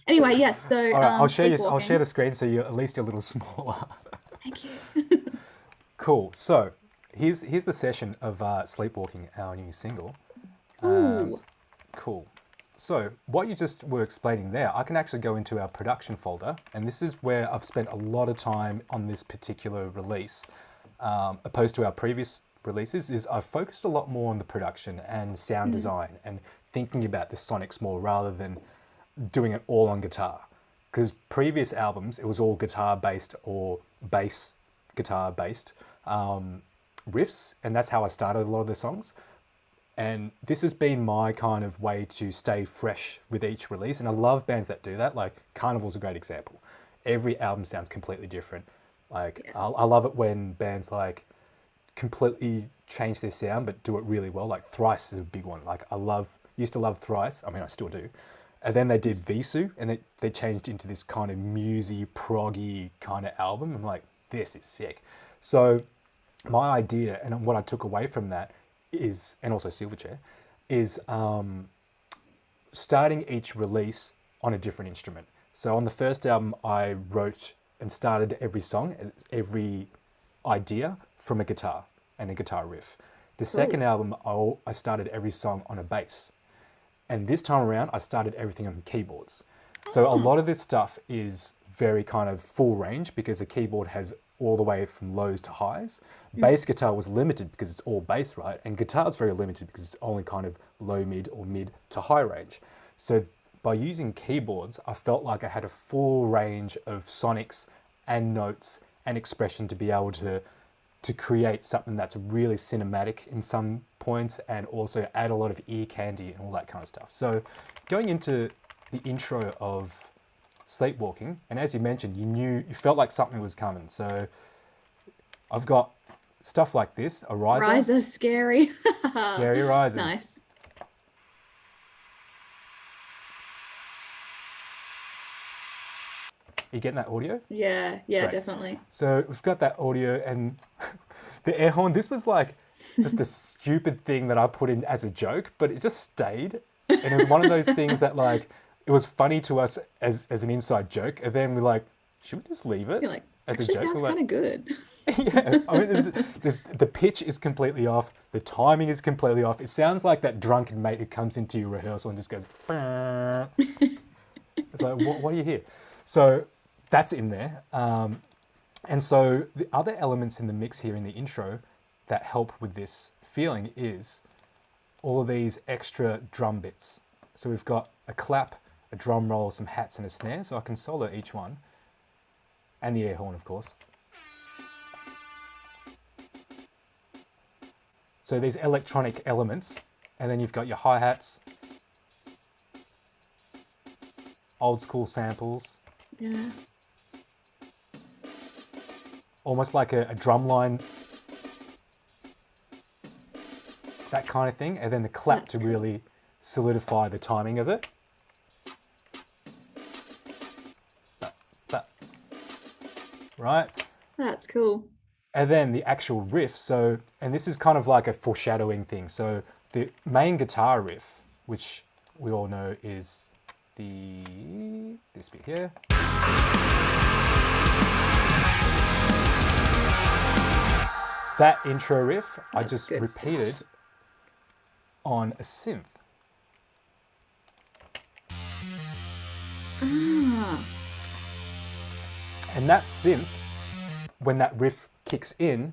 Anyway, yes. So All right, I'll share you. I'll share sleepwalking. the screen so you're at least a little smaller. Thank you. Cool. So here's the session of Sleepwalking, our new single. Ooh. Cool. So what you just were explaining there, I can actually go into our production folder, and this is where I've spent a lot of time on this particular release, opposed to our previous releases. Is I've focused a lot more on the production and sound design and thinking about the sonics more rather than doing it all on guitar. Because previous albums, it was all guitar based or bass guitar based riffs, and that's how I started a lot of the songs. And this has been my kind of way to stay fresh with each release. And I love bands that do that. Like Carnival's a great example. Every album sounds completely different. Like I Yes. love it when bands like completely change their sound but do it really well. Like Thrice is a big one. Like used to love Thrice. I mean, I still do. And then they did Visu, and they changed into this kind of musy, proggy kind of album. I'm like, this is sick. So my idea and what I took away from that is, and also Silverchair, is starting each release on a different instrument. So on the first album, I wrote and started every song, every idea from a guitar and a guitar riff. The second Cool. album, I started every song on a bass. And this time around, I started everything on keyboards. So a Oh. lot of this stuff is very kind of full range because a keyboard has all the way from lows to highs. Bass guitar was limited because it's all bass, right? And guitar is very limited because it's only kind of low mid or mid to high range. So by using keyboards, I felt like I had a full range of sonics and notes and expression to be able to create something that's really cinematic in some points and also add a lot of ear candy and all that kind of stuff. So going into the intro of Sleepwalking, and as you mentioned, you felt like something was coming. So I've got stuff like this, a riser, Rise are scary. scary risers. Nice. You getting that audio? Yeah, yeah, Great. definitely. So we've got that audio and the air horn. This was like just a stupid thing that I put in as a joke, but it just stayed. And it was one of those things that like it was funny to us as an inside joke. And then we're like, should we just leave it You're like, as a actually joke? sounds We're like, kind of good. yeah, I mean, the pitch is completely off. The timing is completely off. It sounds like that drunken mate who comes into your rehearsal and just goes, "Bah." It's like, what do you hear? So that's in there. And so the other elements in the mix here in the intro that help with this feeling is all of these extra drum bits. So we've got a clap, a drum roll, some hats and a snare. So I can solo each one. And the air horn, of course. So these electronic elements, and then you've got your hi-hats, old school samples, Yeah, almost like a drum line, that kind of thing, and then the clap that's to cool. really solidify the timing of it. That, right? That's cool. And then the actual riff. So, and this is kind of like a foreshadowing thing. So the main guitar riff, which we all know is this bit here. That intro riff, I That's just good repeated stuff. on a synth. Ah, And that synth, when that riff kicks in,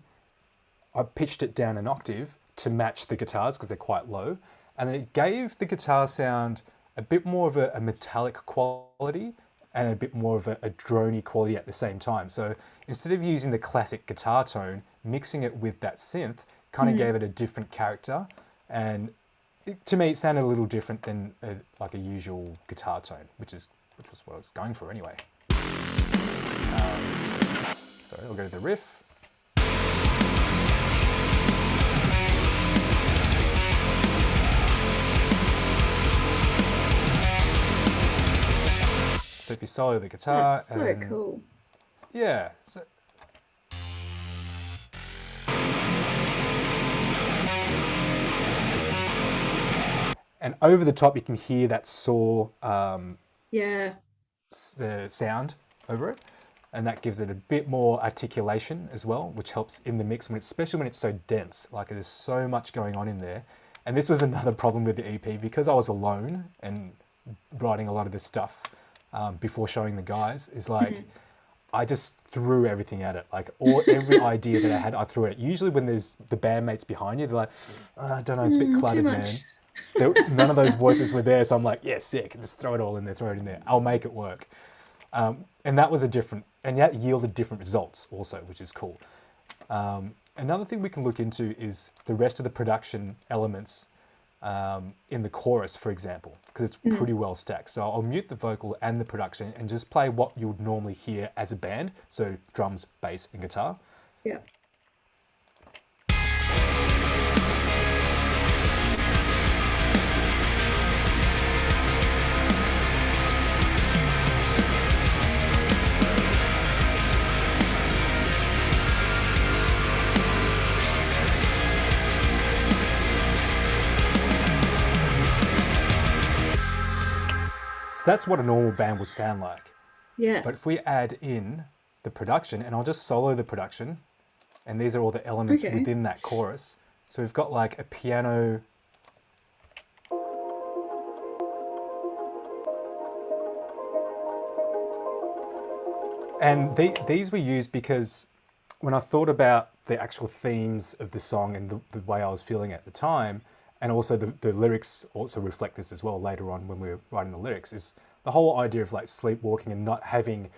I pitched it down an octave to match the guitars because they're quite low. And it gave the guitar sound a bit more of a metallic quality and a bit more of a droney quality at the same time. So instead of using the classic guitar tone, mixing it with that synth kind of gave it a different character. And to me, it sounded a little different than like a usual guitar tone, which was what I was going for anyway. So I'll go to the riff. So if you solo the that's guitar and so then, cool. yeah. So, and over the top, you can hear that saw Yeah, sound over it, and that gives it a bit more articulation as well, which helps in the mix especially when it's so dense. Like there's so much going on in there. And this was another problem with the EP because I was alone and writing a lot of this stuff before showing the guys. Is like I just threw everything at it. Like every idea that I had, I threw it. Usually when there's the bandmates behind you, they're like, I don't know, it's a bit cluttered, man. None of those voices were there, so I'm like, yeah, sick. Just throw it all in there, throw it in there. I'll make it work. And that was and that yielded different results also, which is cool. Another thing we can look into is the rest of the production elements in the chorus, for example, because it's pretty well stacked. So I'll mute the vocal and the production and just play what you would normally hear as a band. So drums, bass, and guitar. Yeah. That's what a normal band would sound like. Yes. But if we add in the production, and I'll just solo the production, and these are all the elements within that chorus. So we've got like a piano. And these were used because when I thought about the actual themes of the song and the way I was feeling at the time, and also the lyrics also reflect this as well later on when we're writing the lyrics, is the whole idea of like sleepwalking and not having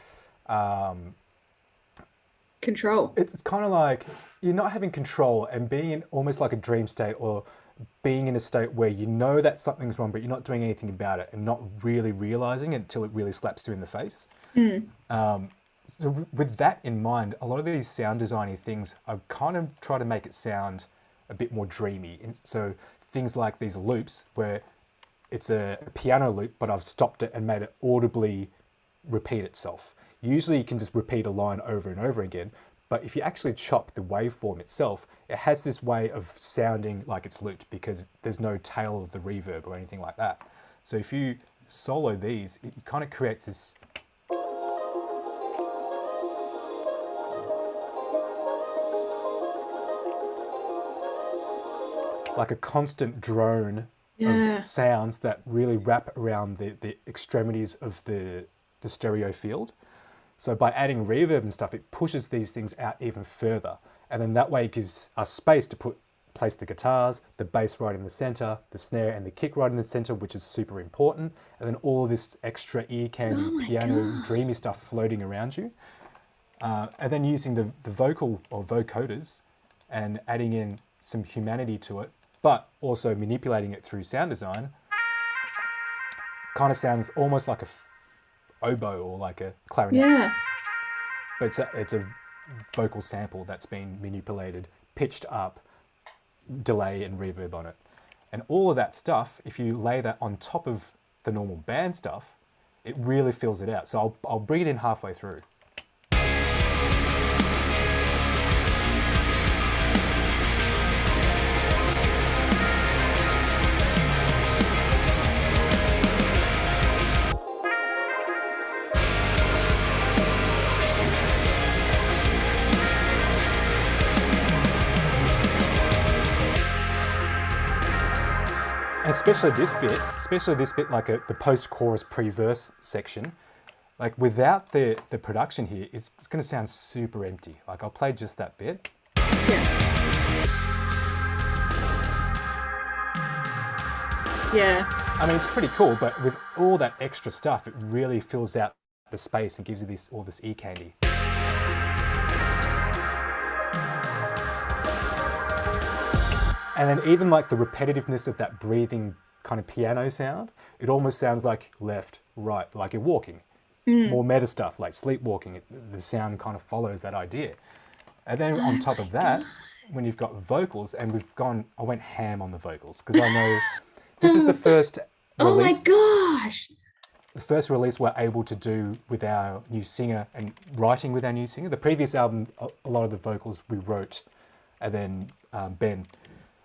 control. It's kind of like you're not having control and being in almost like a dream state, or being in a state where you know that something's wrong but you're not doing anything about it and not really realizing it until it really slaps you in the face. So with that in mind, a lot of these sound designy things, I kind of try to make it sound a bit more dreamy. So things like these loops where it's a piano loop, but I've stopped it and made it audibly repeat itself. Usually you can just repeat a line over and over again, but if you actually chop the waveform itself, it has this way of sounding like it's looped because there's no tail of the reverb or anything like that. So if you solo these, it kind of creates this like a constant drone of sounds that really wrap around the extremities of the stereo field. So by adding reverb and stuff, it pushes these things out even further. And then that way it gives us space to place the guitars, the bass right in the center, the snare and the kick right in the center, which is super important. And then all of this extra ear candy, piano, dreamy stuff floating around you. And then using the vocal or vocoders and adding in some humanity to it, but also manipulating it through sound design, kind of sounds almost like a oboe or like a clarinet. Yeah. But it's a vocal sample that's been manipulated, pitched up, delay and reverb on it. And all of that stuff, if you lay that on top of the normal band stuff, it really fills it out. So I'll bring it in halfway through. Especially this bit, like the post-chorus pre-verse section, like without the production here, it's going to sound super empty. Like I'll play just that bit. Yeah. I mean, it's pretty cool, but with all that extra stuff, it really fills out the space and gives you all this ear candy. And then even like the repetitiveness of that breathing kind of piano sound, it almost sounds like left, right, like you're walking. More meta stuff like sleepwalking, the sound kind of follows that idea. And then on top of that, when you've got vocals, and I went ham on the vocals because I know this is the first release. Oh my gosh! The first release we're able to do with our new singer and writing with our new singer. The previous album, a lot of the vocals we wrote, and then Ben,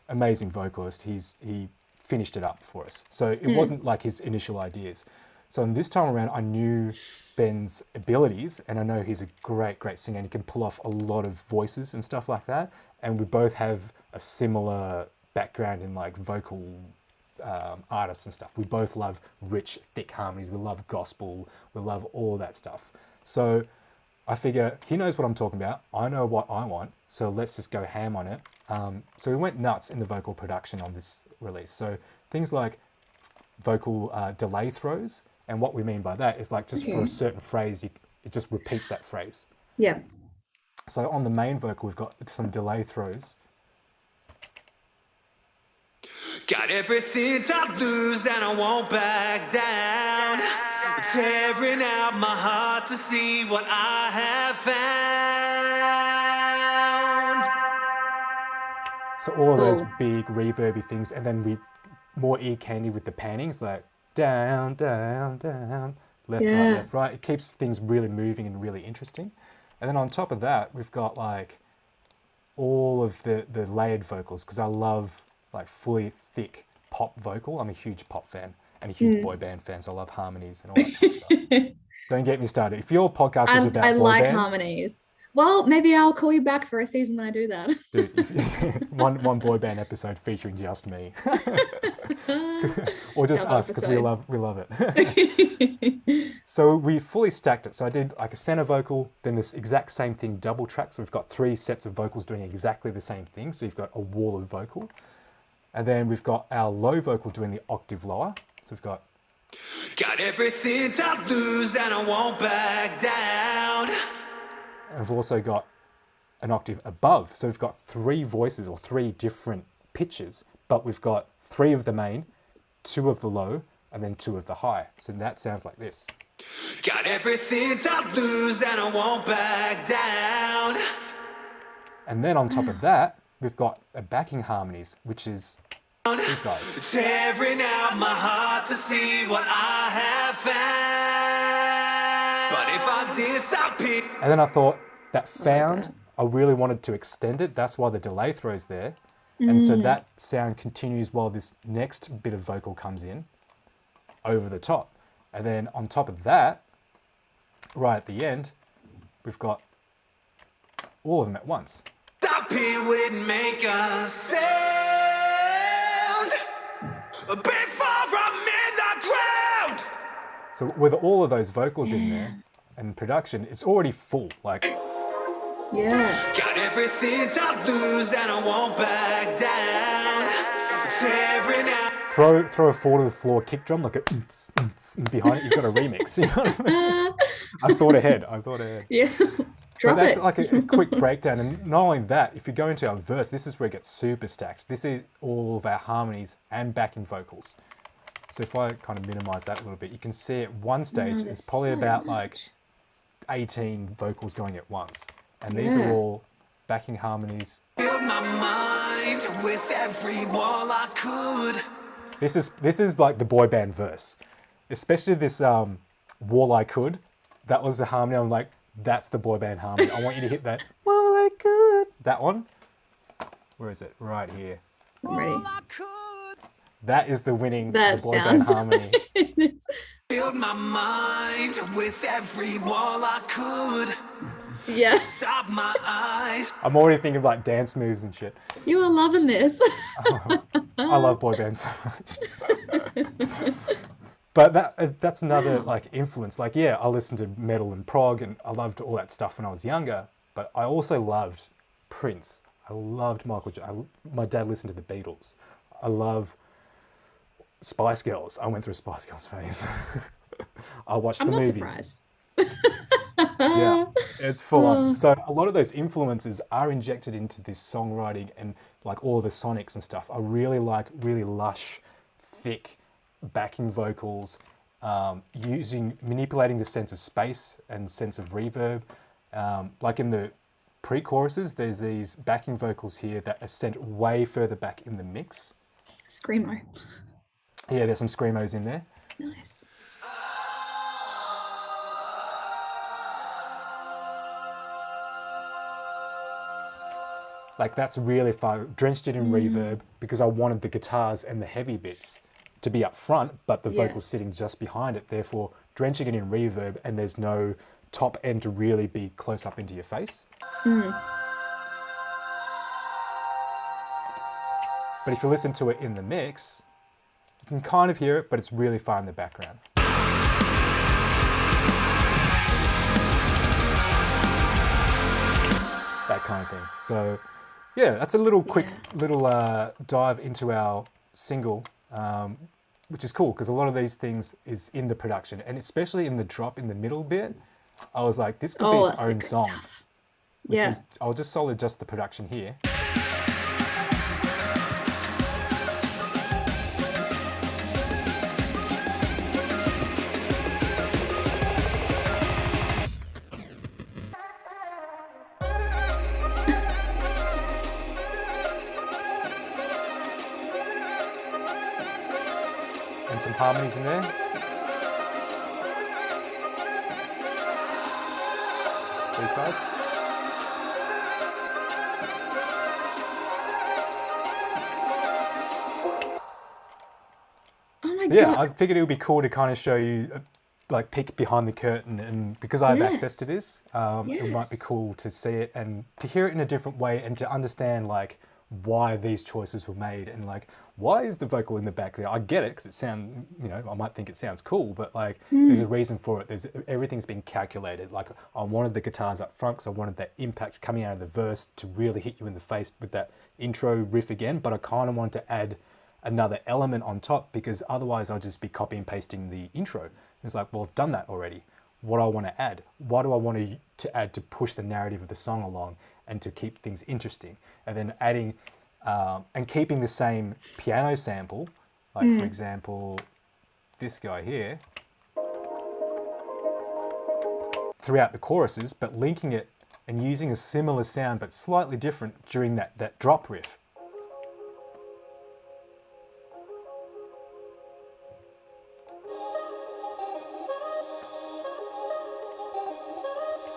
amazing vocalist, he finished it up for us. So it wasn't like his initial ideas. So this time around, I knew Ben's abilities, and I know he's a great singer, and he can pull off a lot of voices and stuff like that. And we both have a similar background in like vocal artists and stuff. We both love rich, thick harmonies. We love gospel. We love all that stuff. So I figure he knows what I'm talking about. I know what I want. So let's just go ham on it. So we went nuts in the vocal production on this release. So things like vocal delay throws. And what we mean by that is like just for a certain phrase, it just repeats that phrase. Yeah. So on the main vocal, we've got some delay throws. Got everything to lose and I won't back down. Tearing out my heart to see what I have found. So all of those big reverby things, and then we more ear candy with the pannings, like down, down, down, left, right, left, right. It keeps things really moving and really interesting. And then on top of that, we've got like all of the layered vocals, because I love like fully thick pop vocal. I'm a huge pop fan and a huge boy band fan, so I love harmonies and all that kind of stuff. Don't get me started. If your podcast is about I boy like bands, harmonies. Well, maybe I'll call you back for a season when I do that. dude, one boy band episode featuring just me, or just us, because we love it. So we fully stacked it. So I did like a center vocal, then this exact same thing double track. So we've got 3 sets of vocals doing exactly the same thing. So you've got a wall of vocal, and then we've got our low vocal doing the octave lower. So we've got everything to lose and I won't back down. And we've also got an octave above. So we've got 3 voices or 3 different pitches, but we've got 3 of the main, 2 of the low, and then 2 of the high. So that sounds like this. Got everything to lose and I won't back down. And then on top of that, we've got a backing harmonies, which is these guys. Tearing out my heart to see what I have found. But if I disappear. And then I thought that found, I really wanted to extend it. That's why the delay throws there. And so that sound continues while this next bit of vocal comes in over the top. And then on top of that, right at the end, we've got all of them at once. Stop here wouldn't make a sound before I'm in the ground. So with all of those vocals in there and production, it's already full. Like, got everything to lose and I won't back down. Tearing out. Throw a 4 to the floor kick drum like a and behind it. You've got a remix. You know what I mean? I thought ahead. Yeah. Drop But that's it. like a quick breakdown. And not only that, if you go into our verse, this is where it gets super stacked. This is all of our harmonies and backing vocals. So if I kind of minimize that a little bit, you can see at one stage, it's probably about like 18 vocals going at once. And these are all backing harmonies. Filled my mind with every wall I could. This is like the boy band verse. Especially this wall I could. That was the harmony. I'm like, that's the boy band harmony. I want you to hit that wall I could. That one. Where is it? Right here. I'm ready. That is the winning That the boy band sounds. harmony. Filled my mind with every wall I could. Yeah. Stop my eyes. I'm already thinking of like dance moves and shit. You are loving this. I love boy bands so much. But that's another like influence. Like, yeah, I listened to metal and prog and I loved all that stuff when I was younger. But I also loved Prince. I loved Michael Jackson. My dad listened to the Beatles. I love Spice Girls. I went through a Spice Girls phase. I watched I'm the not movie. surprised. Yeah, it's full on. So a lot of those influences are injected into this songwriting, and like all the sonics and stuff. I really like really lush, thick backing vocals, manipulating the sense of space and sense of reverb. Like in the pre-choruses, there's these backing vocals here that are sent way further back in the mix. Screamo. Yeah, there's some screamos in there. Nice. Like that's really far, drenched it in reverb because I wanted the guitars and the heavy bits to be up front, but the vocal's Yes. sitting just behind it, therefore drenching it in reverb, and there's no top end to really be close up into your face. But if you listen to it in the mix, you can kind of hear it, but it's really far in the background. That kind of thing. So yeah, that's a little quick dive into our single, which is cool because a lot of these things is in the production, and especially in the drop in the middle bit, I was like, this could be its that's the own good song. stuff. Which Yeah. is, I'll just solo adjust the production here. And some harmonies in there. These guys. Oh my So yeah, God. I figured it would be cool to kind of show you, like, peek behind the curtain, and because I have access to Yes. this, it might be Yes. cool to see it and to hear it in a different way and to understand like why these choices were made and like why is the vocal in the back there. I get it because it sounds, you know, I might think it sounds cool, but like there's a reason for it. There's everything's been calculated. Like I wanted the guitars up front because I wanted that impact coming out of the verse to really hit you in the face with that intro riff again, but I kind of wanted to add another element on top because otherwise I'll just be copy and pasting the intro. It's like, well, I've done that already. What do I want to add? What do I want to add to push the narrative of the song along and to keep things interesting? And then adding and keeping the same piano sample, like for example, this guy here, throughout the choruses, but linking it and using a similar sound but slightly different during that drop riff.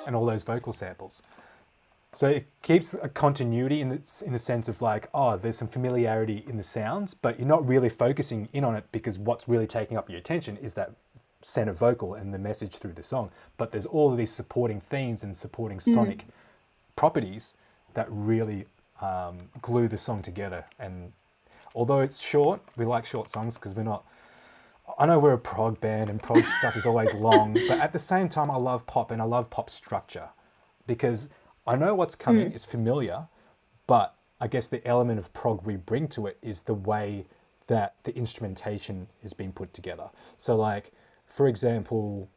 And all those vocal samples. So it keeps a continuity in the sense of like, oh, there's some familiarity in the sounds, but you're not really focusing in on it because what's really taking up your attention is that center vocal and the message through the song. But there's all of these supporting themes and supporting sonic properties that really glue the song together. And although it's short, we like short songs because we're not, I know we're a prog band and prog stuff is always long, but at the same time, I love pop and I love pop structure because I know what's coming, it's familiar, but I guess the element of prog we bring to it is the way that the instrumentation is being put together. So like, for example,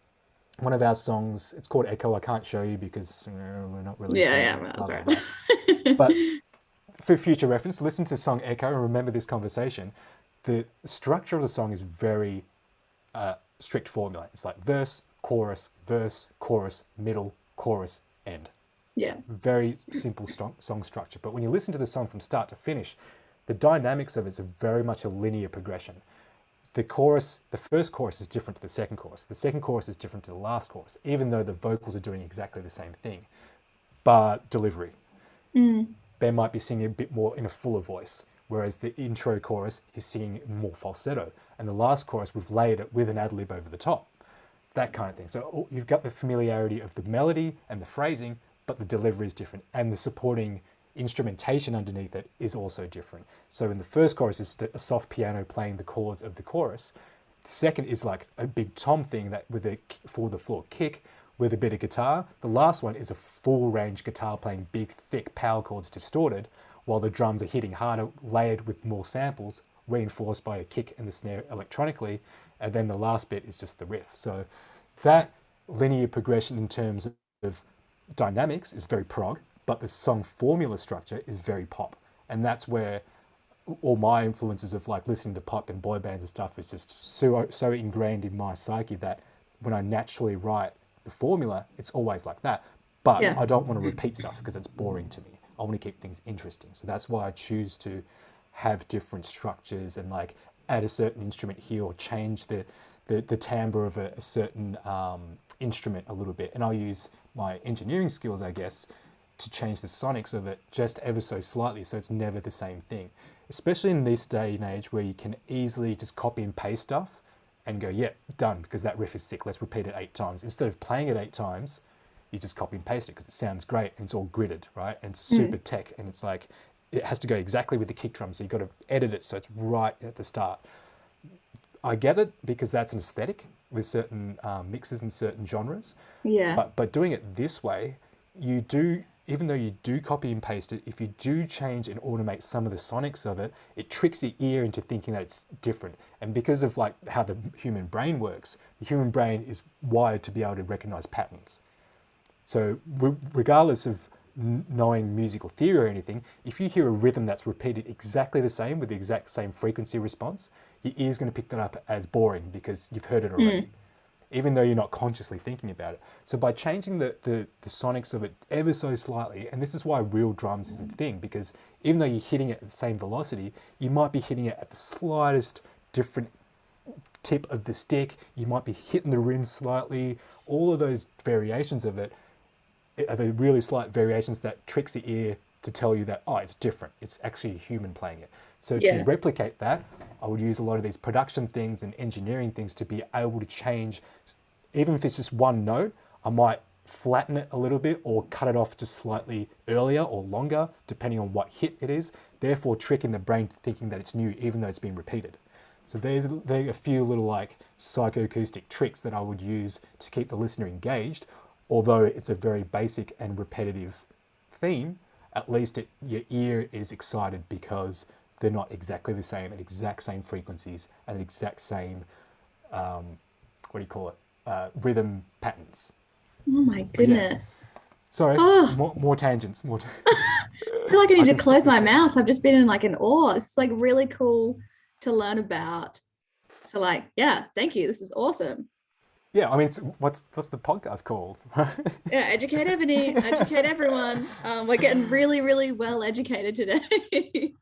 one of our songs, it's called Echo. I can't show you because we're not really That's right. But for future reference, listen to the song Echo and remember this conversation. The structure of the song is very strict formula. It's like verse, chorus, middle, chorus, end. Yeah. Very simple song structure. But when you listen to the song from start to finish, the dynamics of it is very much a linear progression. The chorus, the first chorus is different to the second chorus. The second chorus is different to the last chorus, even though the vocals are doing exactly the same thing. But delivery. Ben might be singing a bit more in a fuller voice, whereas the intro chorus, he's singing more falsetto. And the last chorus, we've layered it with an ad-lib over the top. That kind of thing. So you've got the familiarity of the melody and the phrasing, but the delivery is different. And the supporting instrumentation underneath it is also different. So in the first chorus is a soft piano playing the chords of the chorus. The second is like a big tom thing that with a forward the floor kick with a bit of guitar. The last one is a full range guitar playing big, thick power chords distorted, while the drums are hitting harder, layered with more samples, reinforced by a kick and the snare electronically. And then the last bit is just the riff. So that linear progression in terms of dynamics is very prog, but the song formula structure is very pop. And that's where all my influences of like listening to pop and boy bands and stuff is just so ingrained in my psyche that when I naturally write the formula, it's always like that. But I don't want to repeat stuff because it's boring to me. I want to keep things interesting. So that's why I choose to have different structures and like add a certain instrument here or change the timbre of a certain instrument a little bit. And I'll use my engineering skills, I guess, to change the sonics of it just ever so slightly so it's never the same thing. especially in this day and age where you can easily just copy and paste stuff and go, yeah, done, because that riff is sick, let's repeat it 8 times. Instead of playing it 8 times, you just copy and paste it because it sounds great and it's all gridded, right? And it's super tech, and it's like, it has to go exactly with the kick drum, so you've got to edit it so it's right at the start. I get it because that's an aesthetic with certain mixes and certain genres. Yeah. But doing it this way, you do, even though you do copy and paste it, if you do change and automate some of the sonics of it, it tricks your ear into thinking that it's different. And because of like how the human brain works, the human brain is wired to be able to recognize patterns. So regardless of knowing musical theory or anything, if you hear a rhythm that's repeated exactly the same with the exact same frequency response, your ear's going to pick that up as boring because you've heard it already, even though you're not consciously thinking about it. So by changing the sonics of it ever so slightly, and this is why real drums is a thing, because even though you're hitting it at the same velocity, you might be hitting it at the slightest different tip of the stick, you might be hitting the rim slightly, all of those variations of it are the really slight variations that tricks the ear to tell you that, oh, it's different. It's actually a human playing it. So to replicate that, I would use a lot of these production things and engineering things to be able to change, even if it's just one note, I might flatten it a little bit or cut it off just slightly earlier or longer, depending on what hit it is, therefore tricking the brain to thinking that it's new, even though it's been repeated. So there are a few little like psychoacoustic tricks that I would use to keep the listener engaged. Although it's a very basic and repetitive theme, at least your ear is excited because they're not exactly the same at exact same frequencies and exact same, rhythm patterns. Oh my goodness. Yeah. Sorry, more tangents. I feel like I need to close my mouth. I've just been in like an awe. It's like really cool to learn about. So like, yeah, thank you. This is awesome. Yeah, I mean, what's the podcast called? Yeah, Educate Ebony, educate everyone. We're getting really, really well educated today.